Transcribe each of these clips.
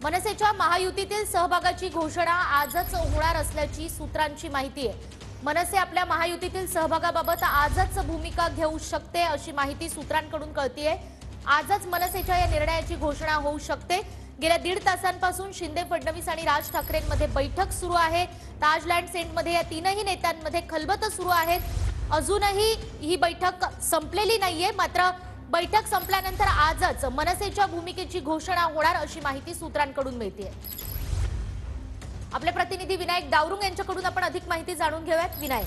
मनसेच्या महायुतीतील सहभागाची घोषणा आजच होणार असल्याची सूत्रांची माहिती आहे। मनसे आपल्या महायुतीतील सहभागाबाबत आजच भूमिका घेऊ शकते अशी माहिती सूत्रांकडून कळतेय। आजच मनसेच्या या निर्णयाची घोषणा होऊ शकते। गेल्या 1.5 तासांपासून शिंदे फडणवीस आणि राज ठाकरेंमध्ये बैठक सुरू आहे। ताजलँड सेंटमध्ये या तीनही नेत्यांमध्ये खलबत सुरू आहे। अजूनही ही बैठक संपलेली नाहीये, मात्र बैठक संपल्यानंतर आजच मनसेच्या भूमिकेची घोषणा होणार अशी माहिती सूत्रांकडून मिळते। आपले प्रतिनिधी विनायक दावरुंग यांच्याकडून आपण अधिक माहिती जाणून घेऊयात। विनायक,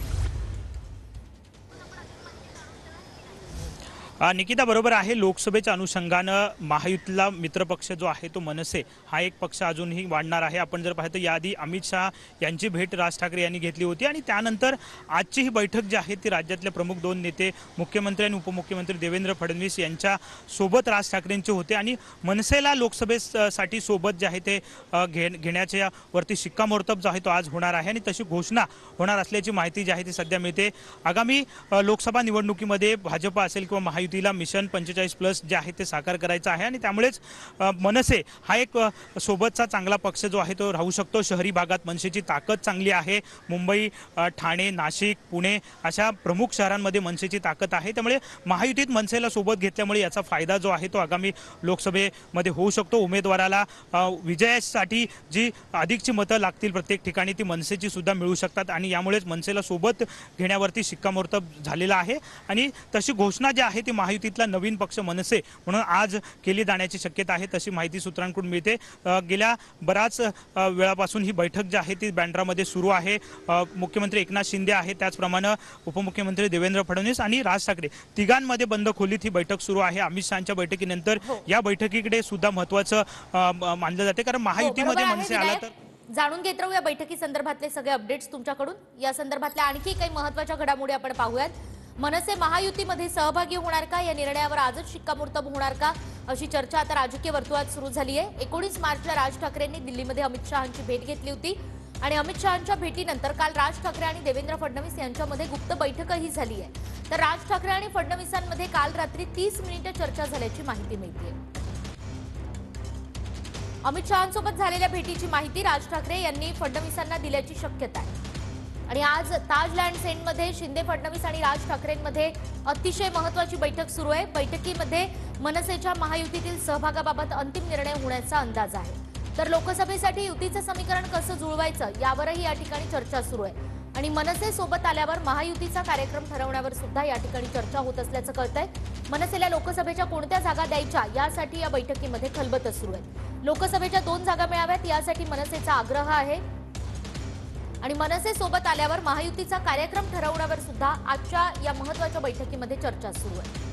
निकिता बरोबर आहे। लोकसभेच्या अनुषंगानं महायुतीला मित्रपक्ष जो आहे तो मनसे हा एक पक्ष अजूनही वाढणार आहे। आपण जर पाहतो याआधी अमित शहा यांची भेट राज ठाकरे यांनी घेतली होती आणि त्यानंतर आजची ही बैठक जी आहे ती राज्यातले प्रमुख 2 नेते मुख्यमंत्री आणि उपमुख्यमंत्री देवेंद्र फडणवीस यांच्या सोबत राज ठाकरेंचे होते आणि मनसेला लोकसभेसाठी सोबत जे आहे ते घेण्याच्या वरती शिक्कामोर्तब जो आहे तो आज होणार आहे आणि तशी घोषणा होणार असल्याची माहिती जी आहे ती सध्या मिळते। आगामी लोकसभा निवडणुकीमध्ये भाजप असेल किंवा महायुतीला मिशन 45+ जे आहे ते साकार करायचं आहे आणि त्यामुळेच मनसे हा एक सोबतचा चांगला पक्ष जो आहे तो राहू शकतो। शहरी भागात मनसेची ताकद चांगली आहे। मुंबई, ठाणे, नाशिक, पुणे अशा प्रमुख शहरांमध्ये मनसेची ताकद आहे। त्यामुळे महायुतीत मनसेला सोबत घेतल्यामुळे याचा फायदा जो आहे तो आगामी लोकसभेमध्ये होऊ शकतो। उमेदवाराला विजयासाठी जी अधिकची मतं लागतील प्रत्येक ठिकाणी ती मनसेची सुद्धा मिळू शकतात आणि यामुळेच मनसेला सोबत घेण्यावरती शिक्कामोर्तब झालेला आहे आणि तशी घोषणा जी आहे ती महायुतीतला नवीन पक्ष मनसे म्हणून आज केली जाण्याची शक्यता आहे, तशी माहिती सूत्रांकडून मिळते। गेल्या बराच वेळापासून ही बैठक जी आहे ती बँड्रामध्ये सुरू आहे। मुख्यमंत्री एकनाथ शिंदे आहे, त्याचप्रमाणे उपमुख्यमंत्री देवेंद्र फडणवीस आणि राज ठाकरे तिघांमध्ये बंद खोलीत ही बैठक सुरू आहे। अमित शहांच्या बैठकीनंतर या बैठकीकडे सुद्धा महत्त्वाचं मानलं जाते, कारण महायुतीमध्ये मनसे आला तर जाणून घेत राहू या बैठकी संदर्भातले सगळे अपडेट्स तुमच्याकडून। या संदर्भातल्या आणखी काही महत्त्वाच्या घडामोडी आपण पाहूयात। मनसे महायुतीमध्ये सहभागी होणार का, या निर्णयावर आजच शिक्कामोर्तब होणार का, अशी चर्चा आता राजकीय वर्तुळात सुरू झाली आहे। 19 मार्चला राज ठाकरेंनी दिल्लीमध्ये अमित शहांची भेट घेतली होती आणि अमित शहांच्या भेटीनंतर काल राज ठाकरे आणि देवेंद्र फडणवीस यांच्यामध्ये गुप्त बैठकही झाली आहे। तर राज ठाकरे आणि फडणवीसांमध्ये काल रात्री 30 मिनिटे चर्चा झाल्याची माहिती मिळते। अमित शहांसोबत झालेल्या भेटीची माहिती राज ठाकरे यांनी फडणवीसांना दिल्याची शक्यता आहे आणि आज ताजलँड सेंटमध्ये शिंदे फडणवीस आणि राज ठाकरेंमध्ये अतिशय महत्त्वाची बैठक सुरू आहे। बैठकीमध्ये मनसेच्या महायुतीतील सहभागाबाबत अंतिम निर्णय होण्याचा अंदाज आहे। तर लोकसभेसाठी युतीचं समीकरण कसं जुळवायचं यावरही या ठिकाणी चर्चा सुरू आहे आणि मनसे सोबत आल्यावर महायुतीचा कार्यक्रम ठरवण्यावर सुद्धा या ठिकाणी चर्चा होत असल्याचं कळतंय। मनसेला लोकसभेच्या कोणत्या जागा द्यायच्या यासाठी या बैठकीमध्ये खलबत सुरू आहे। लोकसभेच्या 2 जागा मिळाव्यात यासाठी मनसेचा आग्रह आहे आणि मनसे सोबत आल्यावर महायुतीचा कार्यक्रम ठरवण्यावर सुद्धा आजच्या या महत्त्वाच्या बैठकीमध्ये चर्चा सुरू आहे।